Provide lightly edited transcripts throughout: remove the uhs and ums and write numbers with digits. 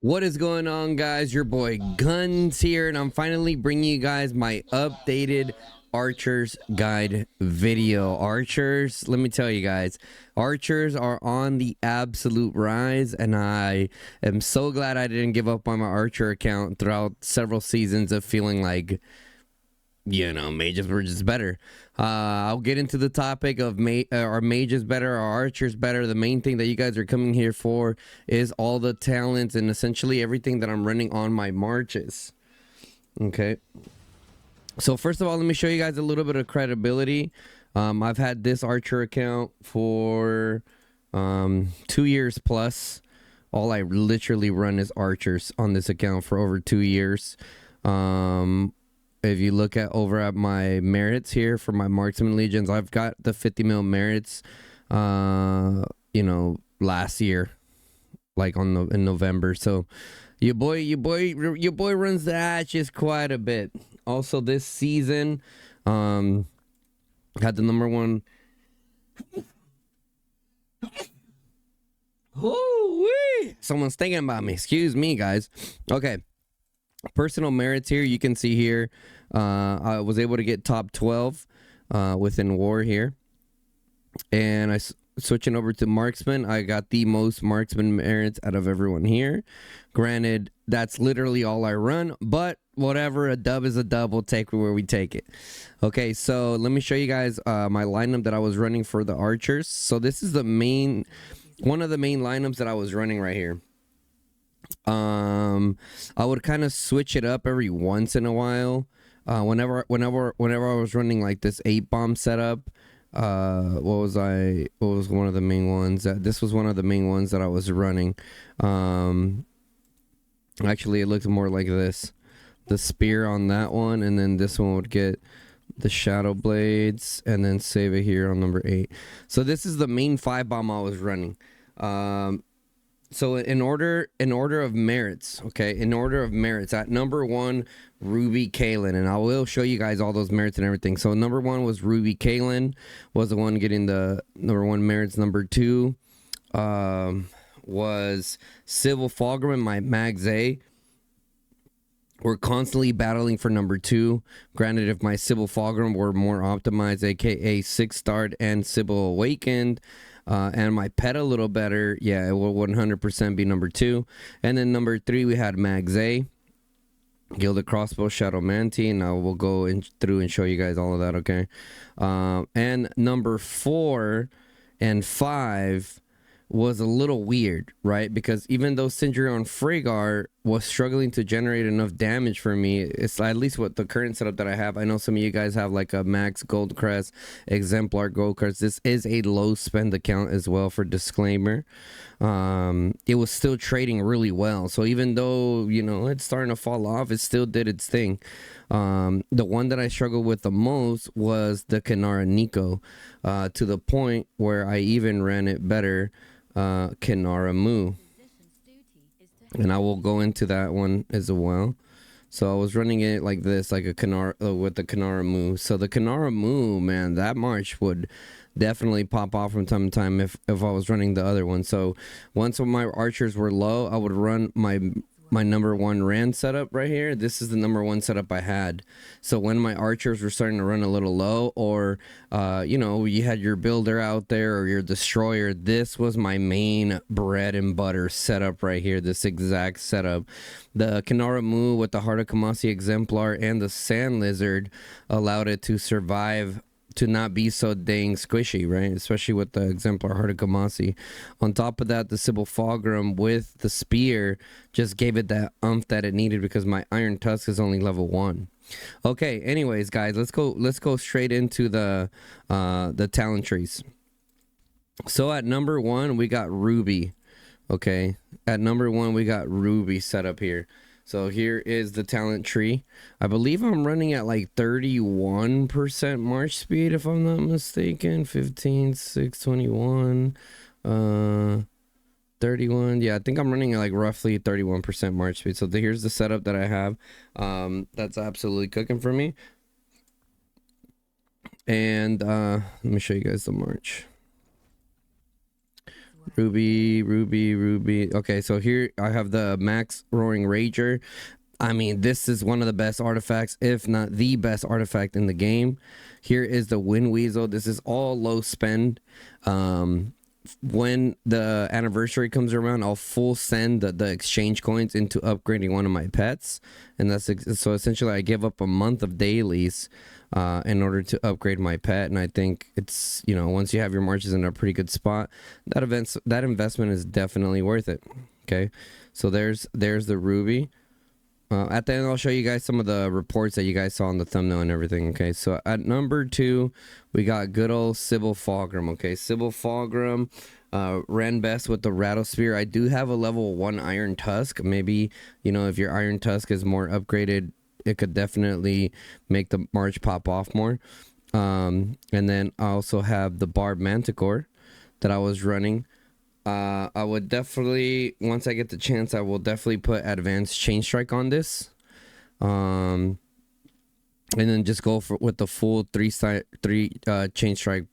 What is going on, guys? Your boy Guns here, and I'm finally bringing you guys my updated Archers Guide video. Archers, let me tell you guys, Archers are on the absolute rise, and I am so glad I didn't give up on my Archer account throughout several seasons of feeling like, mages were just better. I'll get into the topic of are mages better, are archers better. The main thing that you guys are coming here for is all the talents and essentially everything that I'm running on my marches. Okay. So first of all, let me show you guys a little bit of credibility. I've had this archer account for 2 years plus. All I literally run is archers on this account for over 2 years. If you look at over at my merits here for my marksman legions, I've got the 50 mil merits last year, like in November. So your boy runs the hatches quite a bit. Also this season, had the number one. Ooh-wee. Someone's thinking about me. Excuse me, guys. Okay. Personal merits here, you can see here, I was able to get top 12 within war here. And switching over to marksman, I got the most marksman merits out of everyone here. Granted, that's literally all I run, but whatever, a dub is a dub. We'll take where we take it. Okay, so let me show you guys my lineup that I was running for the archers. So this is one of the main lineups that I was running right here. I would kind of switch it up every once in a while. Whenever I was running like this 8-bomb setup, what was one of the main ones? This was one of the main ones that I was running. Actually, it looked more like this. The spear on that one, and then this one would get the shadow blades, and then save it here on number 8. So this is the main 5-bomb I was running. So in order of merits, okay, at number 1, Ruby Kalen, and I will show you guys all those merits and everything. So number 1 was Ruby Kalen, was the one getting the number 1 merits. Number 2 was Civil Fulgrim and my Mags A. We're constantly battling for number 2. Granted, if my Civil Fulgrim were more optimized, aka 6-starred and Civil Awakened, and my pet a little better, yeah, it will 100% be number 2. And then number 3, we had Mags A, Gilded Crossbow, Shadow Manti, and I will go through and show you guys all of that, okay? And number 4 and 5 was a little weird, right? Because even though Cindrion Friggar was struggling to generate enough damage for me, it's at least what the current setup that I have. I know some of you guys have like a max gold crest, exemplar gold crest. This is a low spend account as well, for disclaimer. It was still trading really well. So even though, it's starting to fall off, it still did its thing. The one that I struggled with the most was the Kanara Nico, to the point where I even ran it better, Kanara Mu, and I will go into that one as well. So I was running it like this, like a Kanara with the Kanara Mu. So the Kanara Mu, man, that march would definitely pop off from time to time if I was running the other one. So once my archers were low, I would run my number 1 Rand setup right here. This is the number 1 setup I had. So when my archers were starting to run a little low, or you had your builder out there or your destroyer, this was my main bread and butter setup right here. This exact setup. The Kanara Mu with the Heart of Kamasi Exemplar and the Sand Lizard allowed it to survive, to not be so dang squishy, right? Especially with the Exemplar Heart of Kamasi. On top of that, the Civil Fulgrim with the spear just gave it that umph that it needed, because my Iron Tusk is only level 1. Okay, anyways, guys, let's go straight into the talent trees. So at number 1, we got Ruby. Okay, at number 1, we got Ruby set up here. So here is the talent tree. I believe I'm running at like 31% march speed, if I'm not mistaken. 15, 6, 21, 31. Yeah, I think I'm running at like roughly 31% march speed. So here's the setup that I have. That's absolutely cooking for me. And let me show you guys the march. Ruby. Okay, so here I have the Max Roaring Rager. I mean, this is one of the best artifacts, if not the best artifact in the game. Here is the Wind Weasel. This is all low spend. When the anniversary comes around, I'll full send the exchange coins into upgrading one of my pets. And that's so essentially I give up a month of dailies in order to upgrade my pet. And I think it's, you know, once you have your marches in a pretty good spot, that investment is definitely worth it. Okay, so there's the Ruby. At the end, I'll show you guys some of the reports that you guys saw on the thumbnail and everything. Okay, so at number 2, we got good old Sybil Fulgrim. Okay, Sybil Fulgrim ran best with the Rattle Spear. I do have a level 1 Iron Tusk. Maybe, you know, if your Iron Tusk is more upgraded, it could definitely make the March pop off more. And then I also have the Barb Manticore that I was running. I would definitely, once I get the chance, I will definitely put advanced chain strike on this, and then just go with the full three chain strike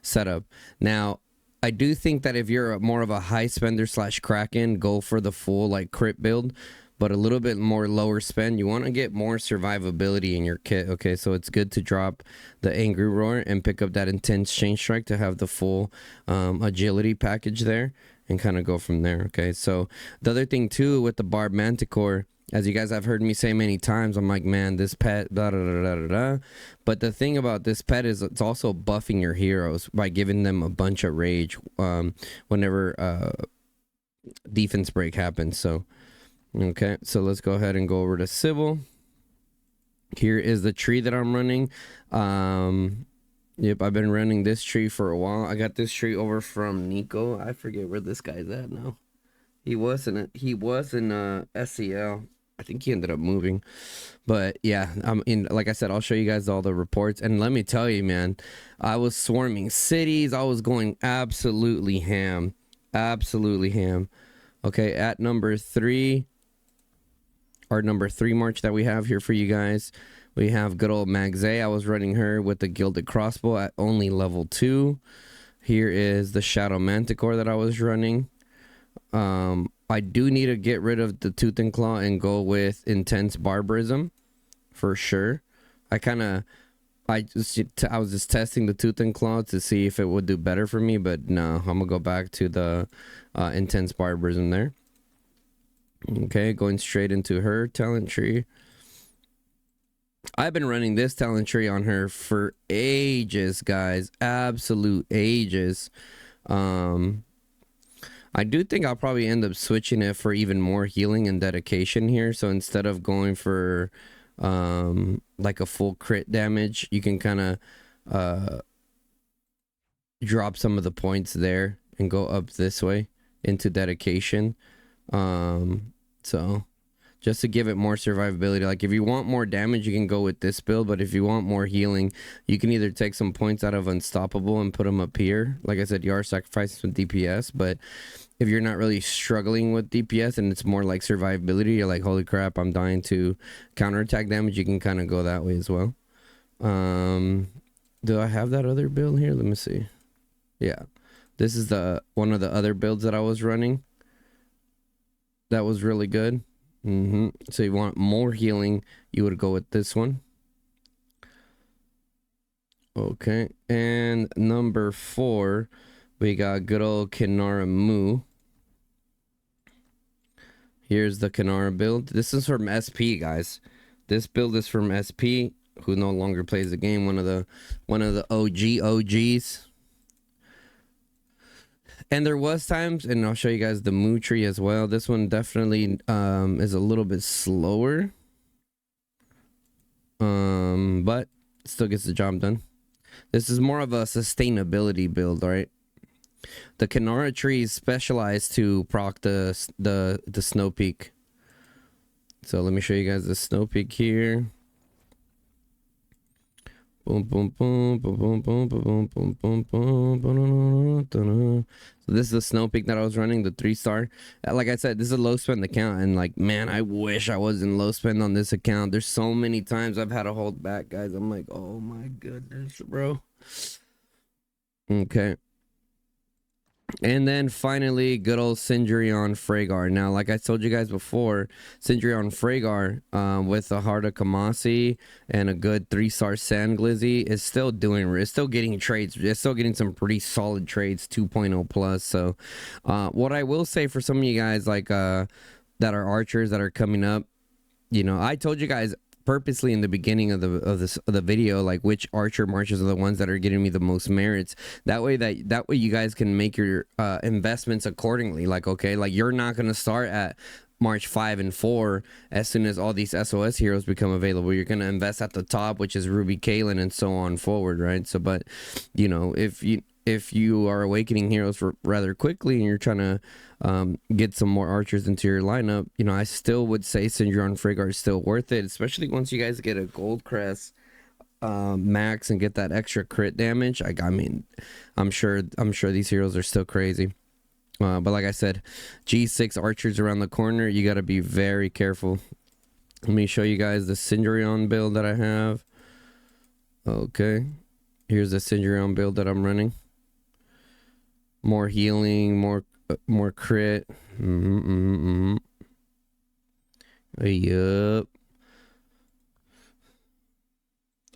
setup. Now, I do think that if you're more of a high spender / Kraken, go for the full like crit build, but a little bit more lower spend. You want to get more survivability in your kit. Okay, so it's good to drop the Angry Roar and pick up that intense chain strike to have the full agility package there and kind of go from there. Okay, so the other thing too with the Barb Manticore, as you guys have heard me say many times, I'm like, man, this pet, da da da da da da. But the thing about this pet is it's also buffing your heroes by giving them a bunch of rage whenever defense break happens. So okay, so let's go ahead and go over to Sybil. Here is the tree that I'm running. Yep, I've been running this tree for a while. I got this tree over from Nico. I forget where this guy's at now. He was in SCL. I think he ended up moving. But yeah, like I said, I'll show you guys all the reports. And let me tell you, man, I was swarming cities. I was going absolutely ham. Absolutely ham. Okay, at number 3, our number 3 march that we have here for you guys, we have good old Magzay. I was running her with the Gilded Crossbow at only level 2. Here is the Shadow Manticore that I was running. I do need to get rid of the Tooth and Claw and go with Intense Barbarism for sure. I was just testing the Tooth and Claw to see if it would do better for me, but no, I'm gonna go back to the Intense Barbarism there. Okay, going straight into her talent tree. I've been running this talent tree on her for ages, guys. Absolute ages. I do think I'll probably end up switching it for even more healing and dedication here. So instead of going for like a full crit damage, you can kind of drop some of the points there and go up this way into dedication. So just to give it more survivability, like if you want more damage, you can go with this build, but if you want more healing, you can either take some points out of Unstoppable and put them up here. Like I said, you are sacrificing some DPS, but if you're not really struggling with DPS and it's more like survivability, you're like, holy crap, I'm dying to counterattack damage, you can kind of go that way as well. Do I have that other build here? Let me see. Yeah, this is the one of the other builds that I was running that was really good. So you want more healing, you would go with this one. Okay, and number 4, we got good old Kinara Moo. Here's the Kinara build. This is from SP, guys. This build is from SP, who no longer plays the game. One of the OGs. And there was times, and I'll show you guys the Moo tree as well. This one definitely is a little bit slower. But still gets the job done. This is more of a sustainability build, right? The Kinara tree is specialized to proc the Snow Peak. So let me show you guys the Snow Peak here. Boom, boom, boom, boom, boom, boom, boom, boom, boom, boom. So this is the Snow Peak that I was running, the 3-star. Like I said, this is a low spend account, and like, man, I wish I wasn't low spend on this account. There's so many times I've had to hold back, guys. I'm like, oh my goodness, bro. Okay. And then finally, good old Cindrion Freygar. Now, like I told you guys before, Cindrion Freygar with a Heart of Kamasi and a good 3-star Sand Glizzy is still getting trades. It's still getting some pretty solid trades, 2.0 plus. So, what I will say for some of you guys like that are archers that are coming up, you know, I told you guys purposely in the beginning of the video like which archer marches are the ones that are getting me the most merits, that way you guys can make your investments accordingly. Like, okay, like you're not going to start at March 5 and 4 as soon as all these SOS heroes become available. You're going to invest at the top, which is Ruby Kaelin and so on forward, right? So but you know, if you are awakening heroes rather quickly and you're trying to get some more archers into your lineup, you know, I still would say Cindrion Freygar is still worth it, especially once you guys get a gold crest max and get that extra crit damage. I mean, I'm sure these heroes are still crazy. But like I said, G6 archers around the corner, you got to be very careful. Let me show you guys the Cindrion build that I have. Okay, here's the Cindrion build that I'm running. More healing, more crit. Yup.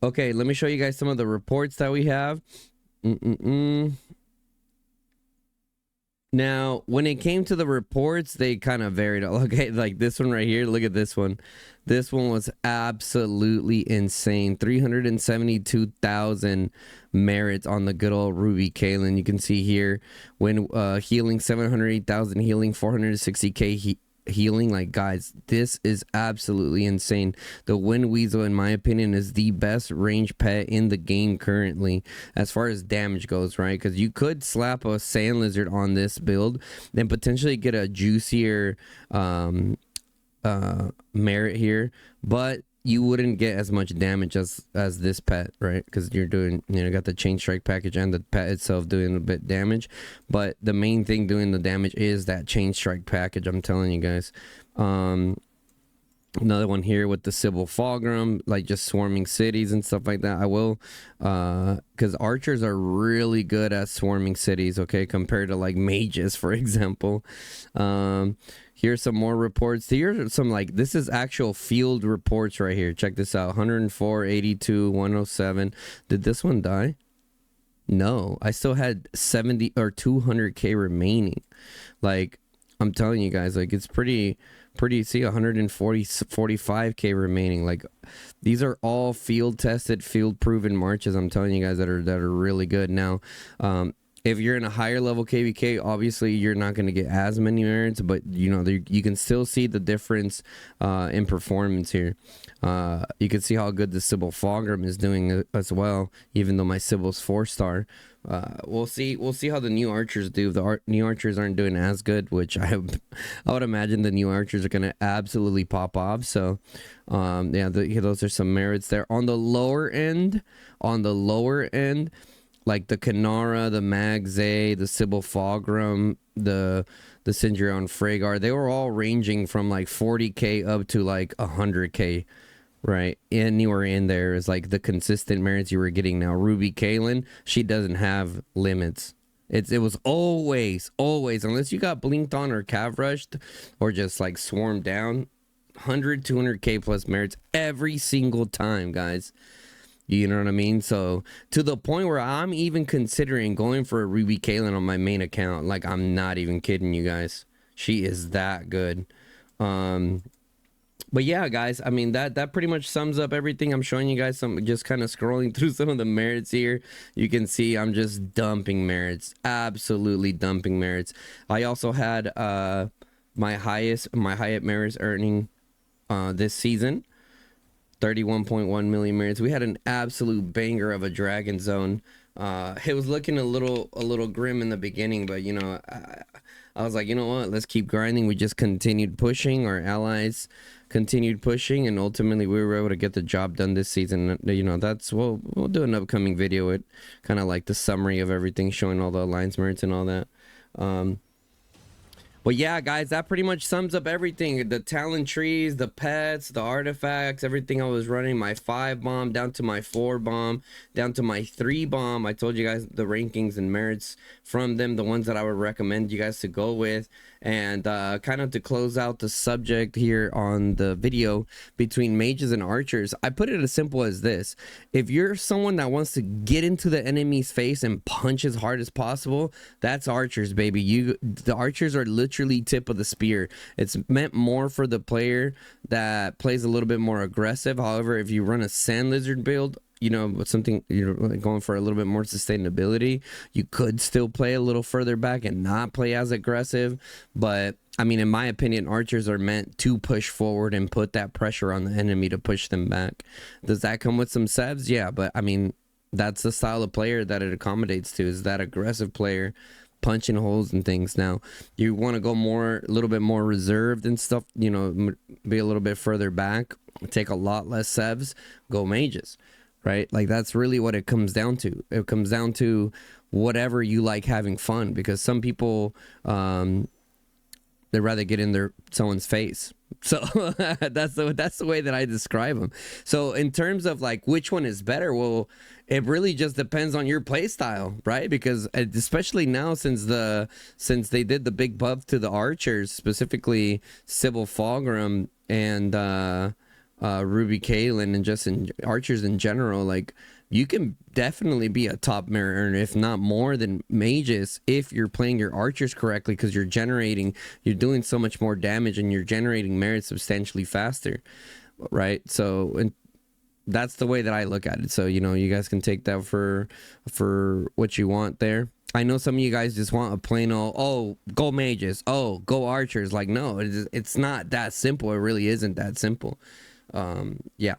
Okay, let me show you guys some of the reports that we have. Now, when it came to the reports, they kind of varied. Okay, like this one right here. Look at this one. This one was absolutely insane. 372,000 merits on the good old Ruby Kaelin. You can see here when healing 708,000, healing 460k healing. Like, guys, this is absolutely insane. The Wind Weasel, in my opinion, is the best range pet in the game currently as far as damage goes, right? Because you could slap a Sand Lizard on this build and potentially get a juicier merit here, but you wouldn't get as much damage as this pet, right? Because you're doing, you know, got the chain strike package and the pet itself doing a bit damage, but the main thing doing the damage is that chain strike package. I'm telling you guys. Another one here with the Sybil Fulgrim, like just swarming cities and stuff like that. I will, because archers are really good at swarming cities, okay, compared to like mages, for example. Here's some more reports. Here's some, like, this is actual field reports right here. Check this out. 104, 82, 107. Did this one die? No, I still had 70 or 200k remaining. Like, I'm telling you guys, like, it's pretty, see, 145k remaining. Like, these are all field tested, field proven marches. I'm telling you guys that are really good. Now, if you're in a higher level KVK, obviously you're not going to get as many merits, but you know, you can still see the difference in performance here. You can see how good the Sybil Fulgrim is doing as well, even though my Sybil's 4-star. We'll see how the new archers do. The new archers aren't doing as good, which I would imagine the new archers are going to absolutely pop off. So yeah, those are some merits there. On the lower end, like the Kanara, the Magze, the Sybil Fulgrim, the Cindrion Freygar, they were all ranging from like 40k up to like 100k, right? Anywhere in there is like the consistent merits you were getting. Now, Ruby Kaelin, she doesn't have limits. It was always, unless you got blinked on or cav rushed or just like swarmed down, 100, 200k plus merits every single time, guys. You know what I mean? So to the point where I'm even considering going for a Ruby Kaelin on my main account. Like, I'm not even kidding you guys. She is that good. But yeah, guys, I mean, that pretty much sums up everything. I'm showing you guys some, just kind of scrolling through some of the merits here. You can see I'm just dumping merits, absolutely dumping merits. I also had my highest merits earning this season. 31.1 million merits. We had an absolute banger of a Dragon Zone. It was looking a little grim in the beginning, but you know, I was like, you know what? Let's keep grinding. We just continued pushing. Our allies continued pushing, and ultimately we were able to get the job done this season. You know, we'll do an upcoming video with kind of like the summary of everything, showing all the alliance merits and all that. Well, yeah, guys, that pretty much sums up everything. The talent trees, the pets, the artifacts, everything I was running. My 5 bomb down to my 4 bomb, down to my 3 bomb. I told you guys the rankings and merits from them, the ones that I would recommend you guys to go with. And kind of to close out the subject here on the video between mages and archers, I put it as simple as this. If you're someone that wants to get into the enemy's face and punch as hard as possible, that's archers, baby. The archers are literally tip of the spear. It's meant more for the player that plays a little bit more aggressive. However, if you run a sand lizard build, you know, something you're going for a little bit more sustainability, you could still play a little further back and not play as aggressive. But I mean, in my opinion, archers are meant to push forward and put that pressure on the enemy to push them back. Does that come with some sevs? Yeah, but I mean, that's the style of player that it accommodates to, is that aggressive player punching holes and things. Now, you want to go a little bit more reserved and stuff, you know, be a little bit further back, take a lot less sevs, go mages. Right? Like, that's really what it comes down to. It comes down to whatever you like having fun, because some people, they'd rather get in someone's face. So that's the way that I describe them. So in terms of like which one is better, well, it really just depends on your play style, right? Because especially now, since they did the big buff to the archers, specifically Sybil Fulgrim and Ruby Kaelin, and just in archers in general, like, you can definitely be a top merit earner, if not more than mages, if you're playing your archers correctly, because you're doing so much more damage and you're generating merit substantially faster, right? So, and that's the way that I look at it. So, you know, you guys can take that for what you want there. I know some of you guys just want a plain old, oh, go mages, oh, go archers. Like, no, it's not that simple. It really isn't that simple. Yeah.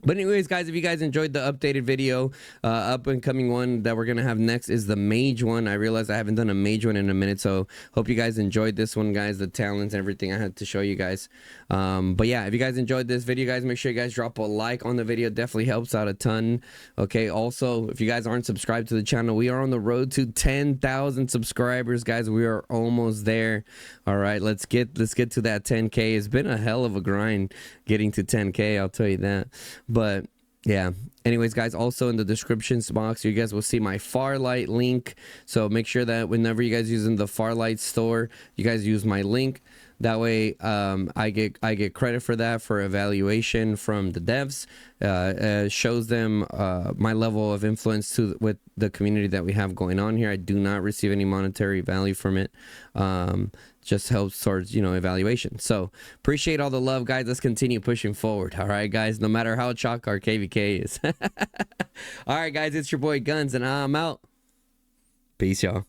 But anyways, guys, if you guys enjoyed the updated video, up and coming one that we're going to have next is the mage one. I realized I haven't done a mage one in a minute, so hope you guys enjoyed this one, guys, the talents and everything I had to show you guys. But yeah, if you guys enjoyed this video, guys, make sure you guys drop a like on the video. Definitely helps out a ton. Okay, also, if you guys aren't subscribed to the channel, we are on the road to 10,000 subscribers, guys. We are almost there. All right, let's get to that 10K. It's been a hell of a grind getting to 10K, I'll tell you that. But yeah, anyways, guys, also in the description box, you guys will see my Farlight link. So make sure that whenever you guys using the Farlight store, you guys use my link. That way, I get credit for that, for evaluation from the devs. Shows them my level of influence with the community that we have going on here. I do not receive any monetary value from it. Just helps towards, you know, evaluation. So appreciate all the love, guys. Let's continue pushing forward. All right, guys, no matter how chalk our KVK is. All right, guys, it's your boy Guns, and I'm out. Peace, y'all.